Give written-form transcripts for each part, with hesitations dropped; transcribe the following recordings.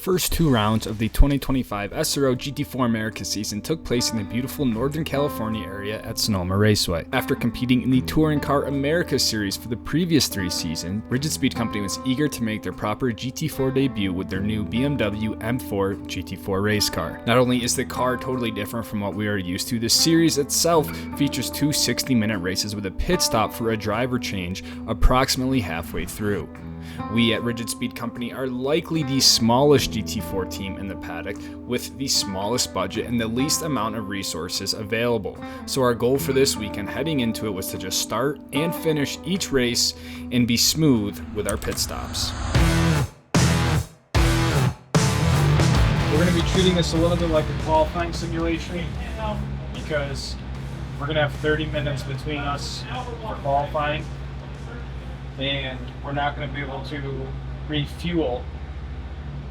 first two rounds of the 2025 SRO GT4 America season took place in the beautiful Northern California area at Sonoma Raceway. After competing in the Touring Car America series for the previous 3 seasons, Rigid Speed Company was eager to make their proper GT4 debut with their new BMW M4 GT4 race car. Not only is the car totally different from what we are used to, the series itself features 2 60-minute races with a pit stop for a driver change approximately halfway through. We at Rigid Speed Company are likely the smallest GT4 team in the paddock with the smallest budget and the least amount of resources available. So our goal for this weekend heading into it was to just start and finish each race and be smooth with our pit stops. We're going to be treating this a little bit like a qualifying simulation because we're going to have 30 minutes between us for qualifying. And we're not going to be able to refuel.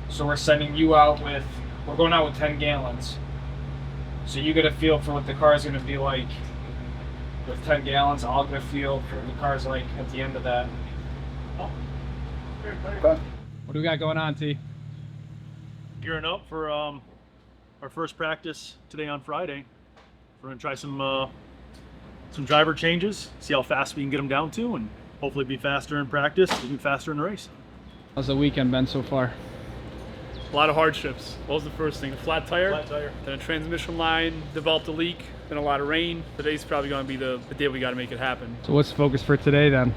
So we're sending you out with, we're going out with 10 gallons. So you get a feel for what the car is going to be like with 10 gallons. I'll get a feel for what the car's like at the end of that. Okay. What do we got going on, T? Gearing up for our first practice today on Friday. We're going to try some driver changes, see how fast we can get them down to, and hopefully be faster in practice, be faster in the race. How's the weekend been so far? A lot of hardships. What was the first thing? A flat tire. Flat tire. Then a transmission line developed a leak. Then a lot of rain. Today's probably going to be the day we got to make it happen. So what's the focus for today then?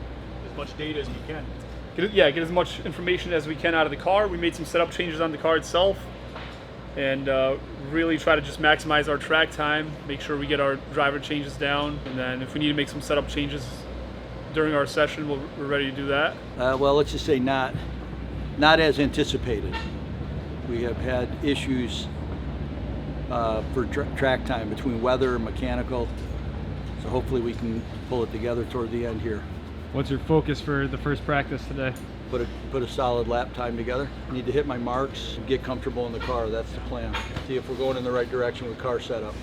As much data as you can. Get as much information as we can out of the car. We made some setup changes on the car itself, and really try to just maximize our track time. Make sure we get our driver changes down, and then if we need to make some setup changes during our session, we're ready to do that. Well, let's just say not as anticipated. We have had issues for track time between weather and mechanical, so hopefully we can pull it together toward the end here. What's your focus for the first practice today? Put a solid lap time together. Need to hit my marks, get comfortable in the car. That's the plan. See if we're going in the right direction with car setup.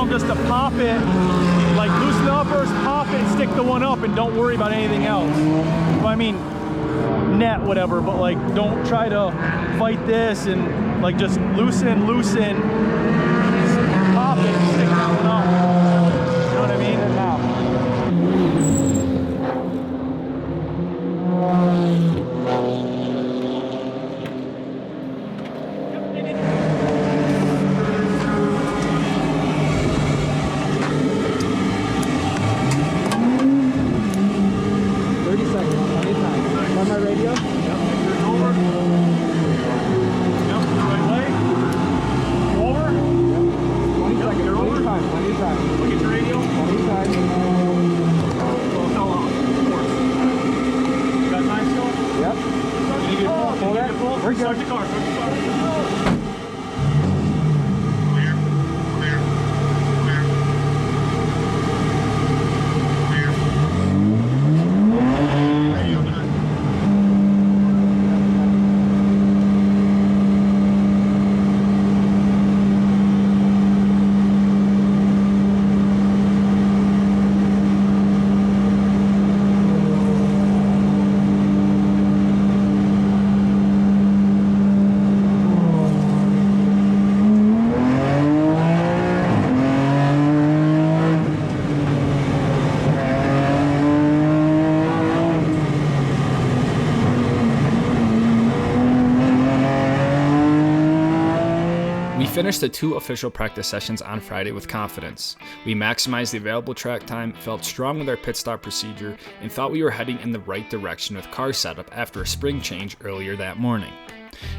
Just to pop it, like loosen the uppers, pop it, stick the one up, and don't worry about anything else. Well, I mean, net, whatever, but like don't try to fight this and like just loosen, pop it, stick that one up. You know what I mean? finished the 2 official practice sessions on Friday with confidence. We maximized the available track time, felt strong with our pit stop procedure, and thought we were heading in the right direction with car setup after a spring change earlier that morning.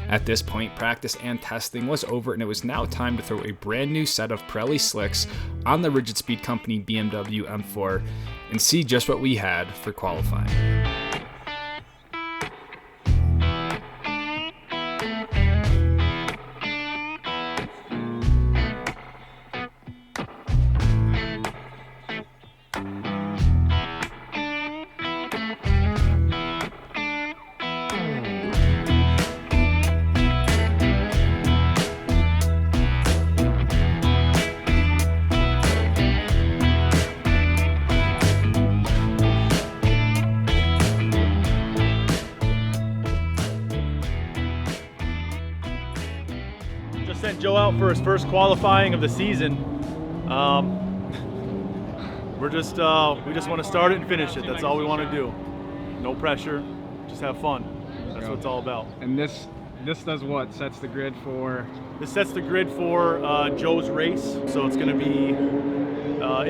At this point, practice and testing was over, and it was now time to throw a brand new set of Pirelli slicks on the Rigid Speed Company BMW M4 and see just what we had for qualifying. Sent Joe out for his first qualifying of the season. We just want to start it and finish it. That's all we want to do. No pressure, just have fun. That's what it's all about. And this does what? Sets the grid for? This sets the grid for Joe's race. So it's going to be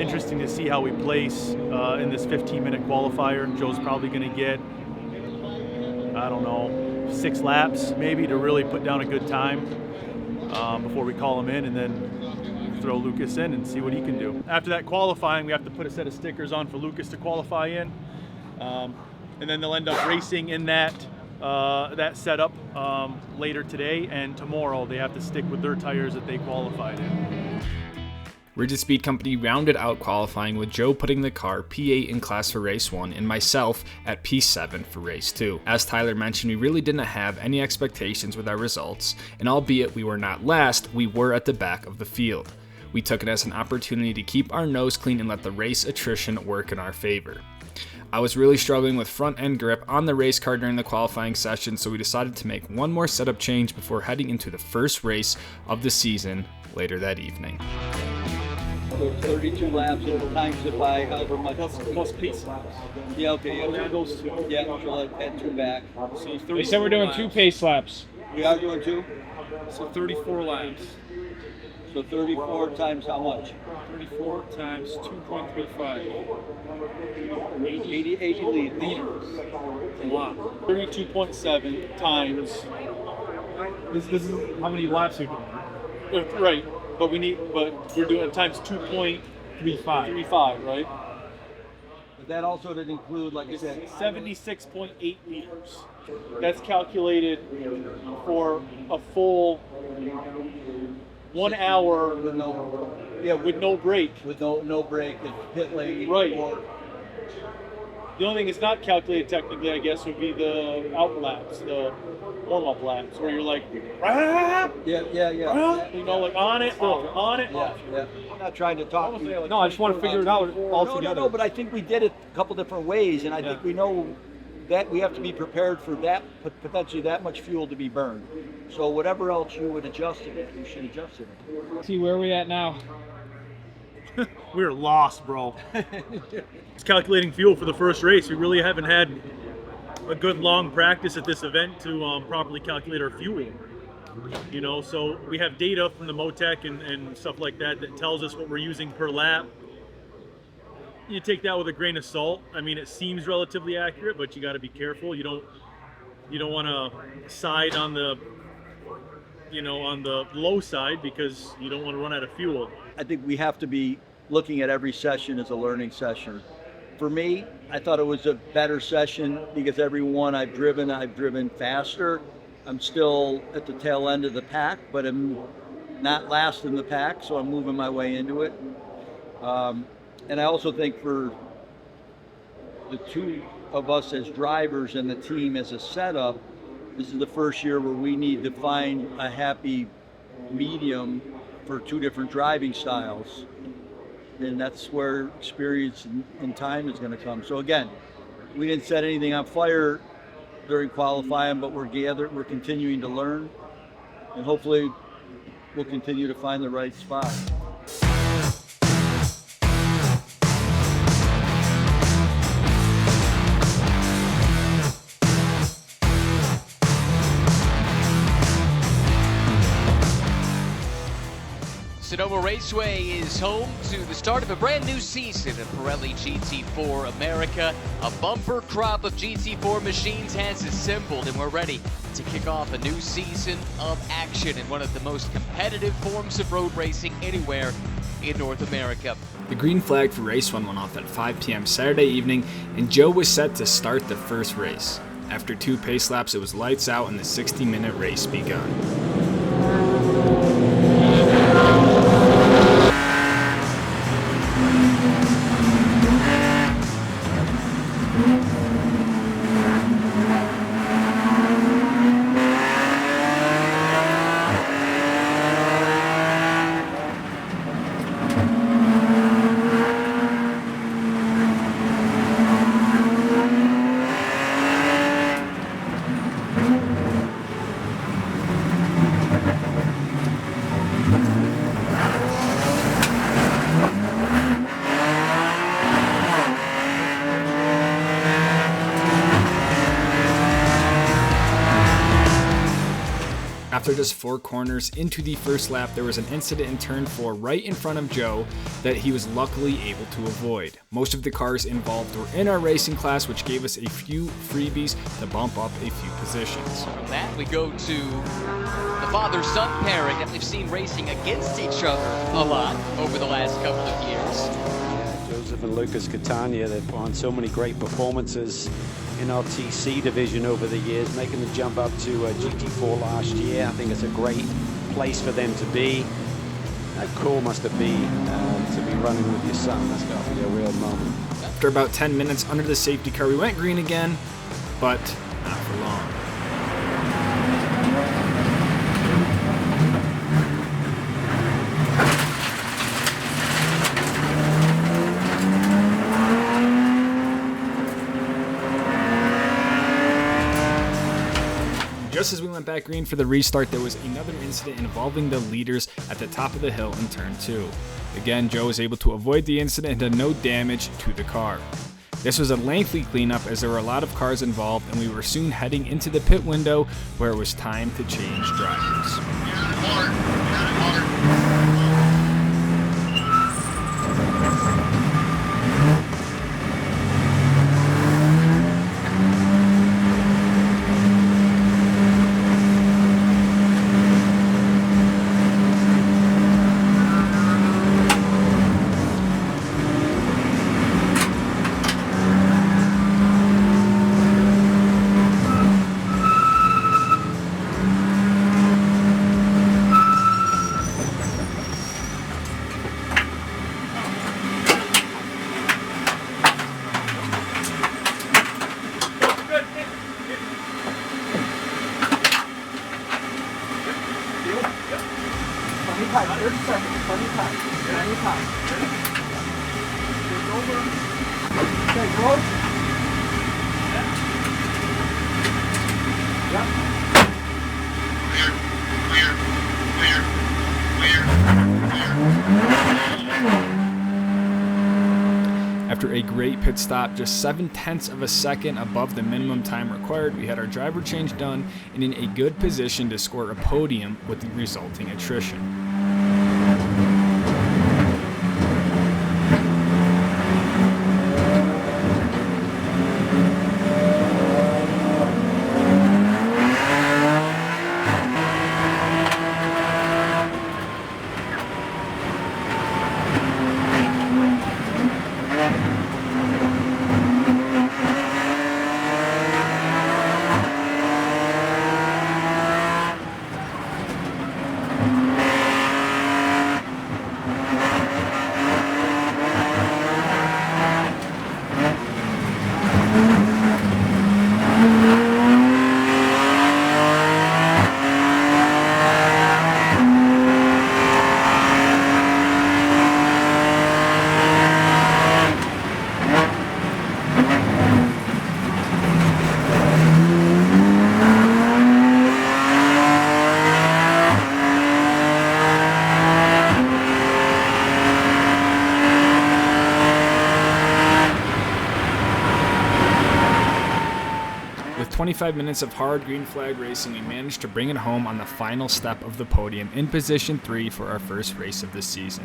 interesting to see how we place in this 15-minute qualifier. Joe's probably going to get, I don't know, 6 laps maybe to really put down a good time. Before we call him in, and then throw Lucas in and see what he can do. After that qualifying, we have to put a set of stickers on for Lucas to qualify in, and then they'll end up racing in that setup later today, and tomorrow they have to stick with their tires that they qualified in. Rigid Speed Company rounded out qualifying with Joe putting the car P8 in class for race 1 and myself at P7 for race 2. As Tyler mentioned, we really didn't have any expectations with our results, and albeit we were not last, we were at the back of the field. We took it as an opportunity to keep our nose clean and let the race attrition work in our favor. I was really struggling with front end grip on the race car during the qualifying session, so we decided to make one more setup change before heading into the first race of the season later that evening. So 32 laps, and times it by however much. Plus pace laps. Yeah, okay. Yeah, those 2. Yeah, so like add 2 back. So They said we're doing 2 pace laps. We are doing 2? So 34 laps. So 34 times how much? 34 times 2.35. 80 liters. A lot. 32.7 times. This is how many laps we're doing. Right, but we're doing it times 2.35, right? But that also didn't include, like I said, 76.8 liters. That's calculated for a full 1 hour with no, with no break. with no break and pit lane. Right. Or, The only thing it's not calculated technically, I guess, would be the out laps, the warm-up laps, where you're like, yeah. you know, like on it, off, on it, off. Yeah. I'm not trying to talk. No, I just want to figure it out all together. No, but I think we did it a couple different ways, and I think we know that we have to be prepared for that, potentially that much fuel to be burned. So whatever else you would adjust it, you should adjust it. See where are we at now? We're lost, bro. It's calculating fuel for the first race. We really haven't had a good long practice at this event to properly calculate our fuel. You know, so we have data from the Motec and stuff like that that tells us what we're using per lap. You take that with a grain of salt. I mean, it seems relatively accurate, but you got to be careful. You don't want to side on the low side because you don't want to run out of fuel. I think we have to be looking at every session as a learning session. For me, I thought it was a better session because every one I've driven faster. I'm still at the tail end of the pack, but I'm not last in the pack, so I'm moving my way into it. And I also think for the two of us as drivers and the team as a setup, this is the first year where we need to find a happy medium for 2 different driving styles. And that's where experience and time is going to come. So again, we didn't set anything on fire during qualifying, but we're continuing to learn, and hopefully we'll continue to find the right spot. Sonoma Raceway is home to the start of a brand new season of Pirelli GT4 America. A bumper crop of GT4 machines has assembled, and we're ready to kick off a new season of action in one of the most competitive forms of road racing anywhere in North America. The green flag for race 1 went off at 5 p.m. Saturday evening, and Joe was set to start the first race. After 2 pace laps, it was lights out and the 60-minute race begun. After just 4 corners into the first lap, there was an incident in turn 4 right in front of Joe that he was luckily able to avoid. Most of the cars involved were in our racing class, which gave us a few freebies to bump up a few positions. From that, we go to the father-son pairing that we've seen racing against each other a lot over the last couple of years. Joseph and Lucas Catania, they've put on so many great performances in our TC division over the years, making the jump up to GT4 last year. I think it's a great place for them to be. How cool must it be to be running with your son? That's got to be a real moment. After about 10 minutes under the safety car, we went green again, but not for long. Just as we went back green for the restart, there was another incident involving the leaders at the top of the hill in turn 2. Again, Joe was able to avoid the incident and did no damage to the car. This was a lengthy cleanup as there were a lot of cars involved, and we were soon heading into the pit window where it was time to change drivers. After a great pit stop, just 0.7 of a second above the minimum time required, we had our driver change done and in a good position to score a podium with the resulting attrition. 25 minutes of hard green flag racing, we managed to bring it home on the final step of the podium in position 3 for our first race of the season.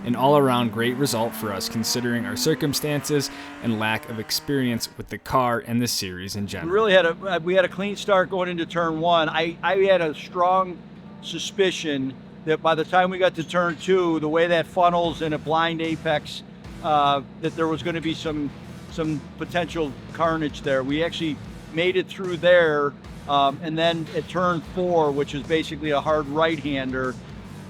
An all-around great result for us considering our circumstances and lack of experience with the car and the series in general. We had a clean start going into turn 1. I had a strong suspicion that by the time we got to turn 2, the way that funnels in a blind apex, that there was going to be some potential carnage there. We actually made it through there, and then at turn 4, which is basically a hard right-hander,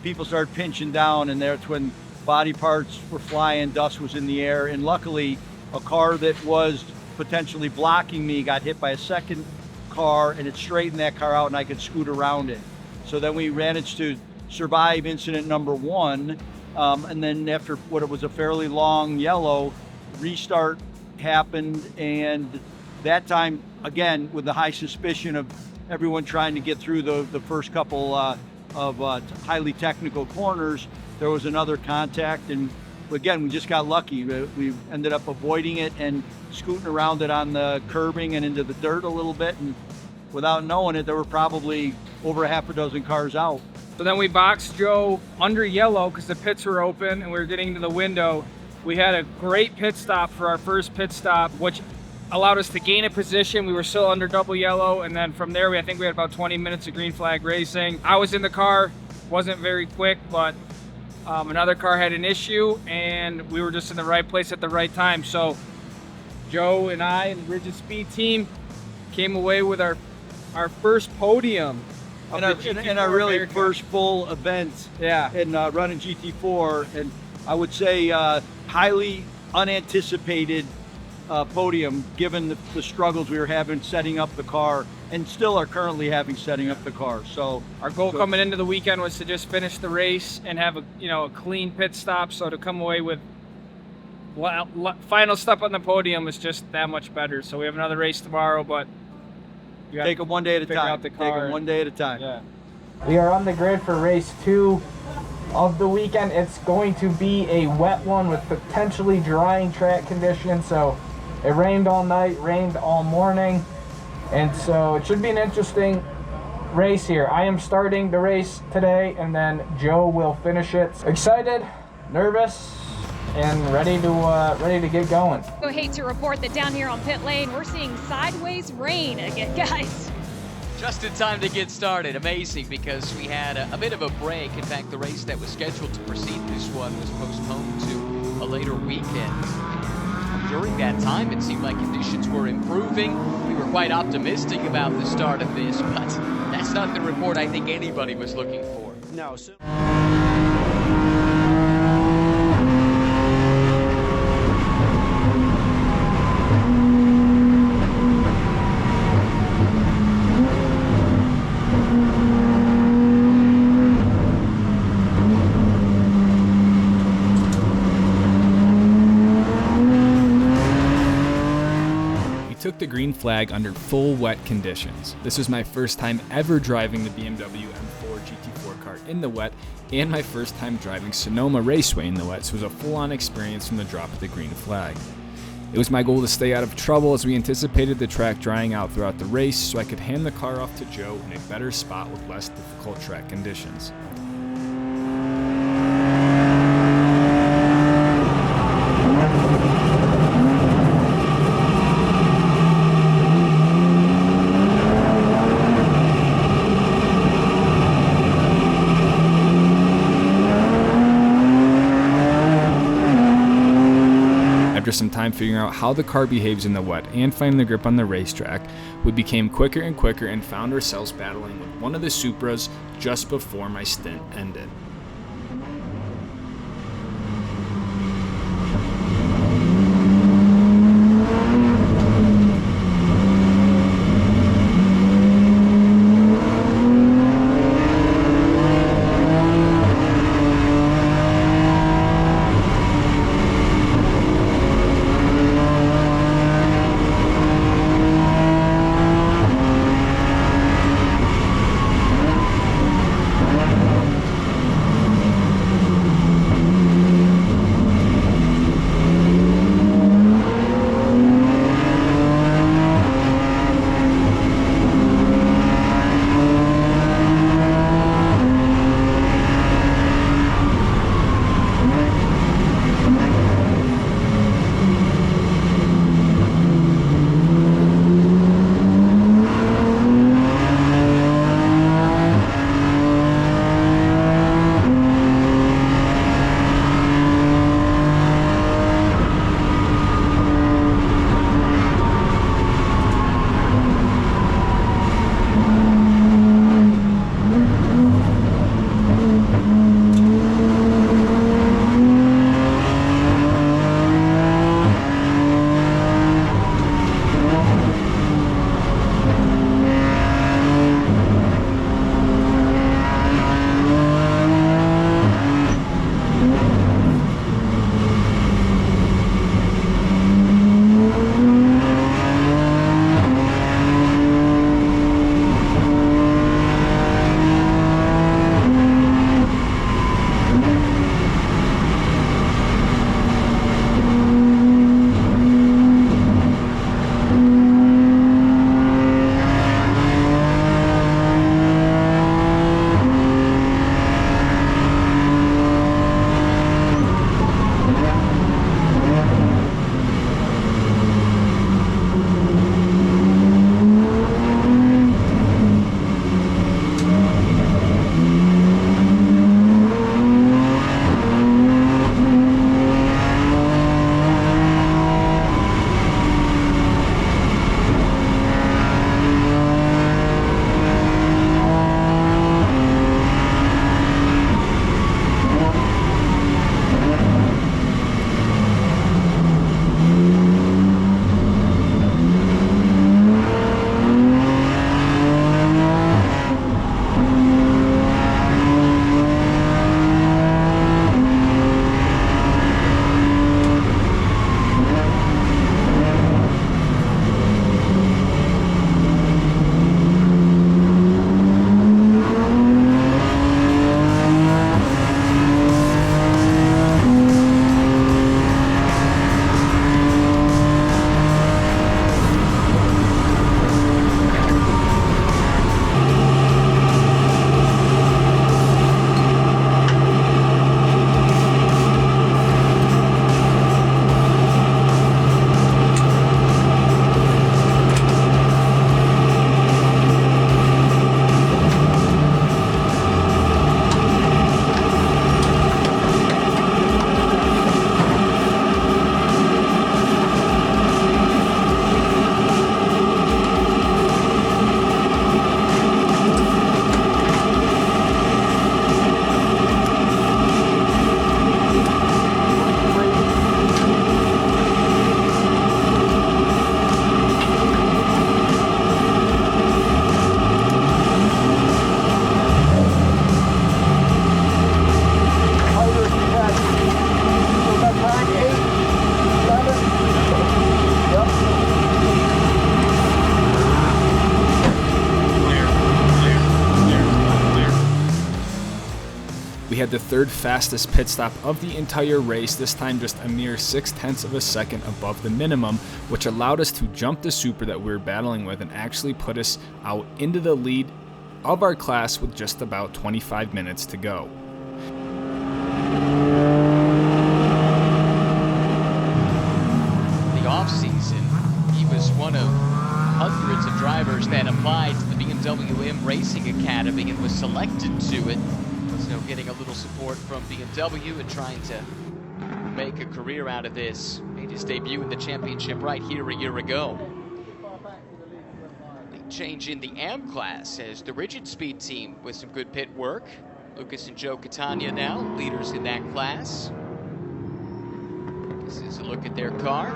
people started pinching down, and that's when body parts were flying, dust was in the air, and luckily a car that was potentially blocking me got hit by a second car, and it straightened that car out and I could scoot around it. So then we managed to survive incident number 1, and then after what was a fairly long yellow, restart happened, and that time again with the high suspicion of everyone trying to get through the first couple of highly technical corners, there was another contact, and again we just got lucky. We ended up avoiding it and scooting around it on the curbing and into the dirt a little bit, and without knowing it there were probably over half a dozen cars out. So then we boxed Joe under yellow because the pits were open and we were getting to the window. We had a great pit stop for our first pit stop, which allowed us to gain a position. We were still under double yellow, and then from there I think we had about 20 minutes of green flag racing. I was in the car, wasn't very quick, but another car had an issue and we were just in the right place at the right time. So Joe and I and the Rigid Speed team came away with our first podium in our really America. First full event in running GT4, and I would say highly unanticipated podium given the struggles we were having setting up the car and still are currently having setting up the car. So our goal coming into the weekend was to just finish the race and have a clean pit stop. So to come away with final step on the podium is just that much better. So we have another race tomorrow, but you take it one day at a time. Take it one day at a time. Yeah. We are on the grid for race 2 of the weekend. It's going to be a wet one with potentially drying track conditions. So it rained all night, rained all morning, and so it should be an interesting race here. I am starting the race today, and then Joe will finish it. Excited, nervous, and ready to get going. I hate to report that down here on pit lane, we're seeing sideways rain again, guys. Just in time to get started. Amazing, because we had a bit of a break. In fact, the race that was scheduled to precede this one was postponed to a later weekend. During that time, it seemed like conditions were improving. We were quite optimistic about the start of this, but that's not the report I think anybody was looking for. No. Took the green flag under full wet conditions. This was my first time ever driving the BMW M4 GT4 car in the wet, and my first time driving Sonoma Raceway in the wet, so it was a full-on experience from the drop of the green flag. It was my goal to stay out of trouble as we anticipated the track drying out throughout the race, so I could hand the car off to Joe in a better spot with less difficult track conditions. After some time figuring out how the car behaves in the wet and finding the grip on the racetrack, we became quicker and quicker and found ourselves battling with one of the Supras just before my stint ended. the third fastest pit stop of the entire race, this time just a mere 0.6 of a second above the minimum, which allowed us to jump the super that we were battling with and actually put us out into the lead of our class with just about 25 minutes to go. The off-season, he was one of hundreds of drivers that applied to the BMW M Racing Academy and was selected to it. So getting a little support from BMW and trying to make a career out of this. Made his debut in the championship right here a year ago. The change in the AM class as the rigid speed team with some good pit work. Lucas and Joe Catania now, leaders in that class. This is a look at their car.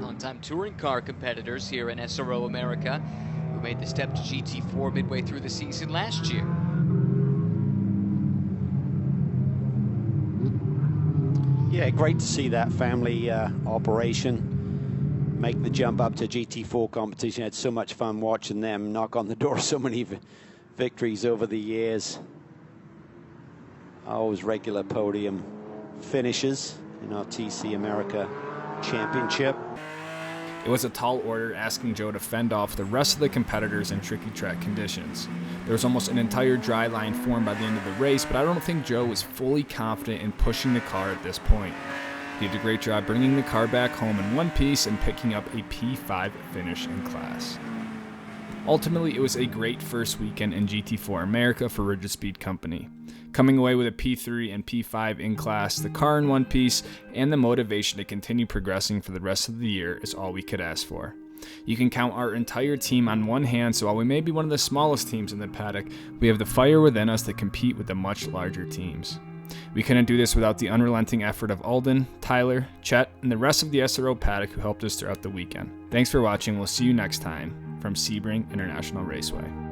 On-time touring car competitors here in SRO America, who made the step to GT4 midway through the season last year. Yeah, great to see that family operation make the jump up to GT4 competition. Had so much fun watching them knock on the door so many victories over the years. Always regular podium finishes in our TC America Championship. It was a tall order, asking Joe to fend off the rest of the competitors in tricky track conditions. There was almost an entire dry line formed by the end of the race, but I don't think Joe was fully confident in pushing the car at this point. He did a great job bringing the car back home in one piece and picking up a P5 finish in class. Ultimately, it was a great first weekend in GT4 America for Rigid Speed Company. Coming away with a P3 and P5 in class, the car in one piece, and the motivation to continue progressing for the rest of the year is all we could ask for. You can count our entire team on one hand, so while we may be one of the smallest teams in the paddock, we have the fire within us to compete with the much larger teams. We couldn't do this without the unrelenting effort of Alden, Tyler, Chet, and the rest of the SRO paddock who helped us throughout the weekend. Thanks for watching. We'll see you next time from Sebring International Raceway.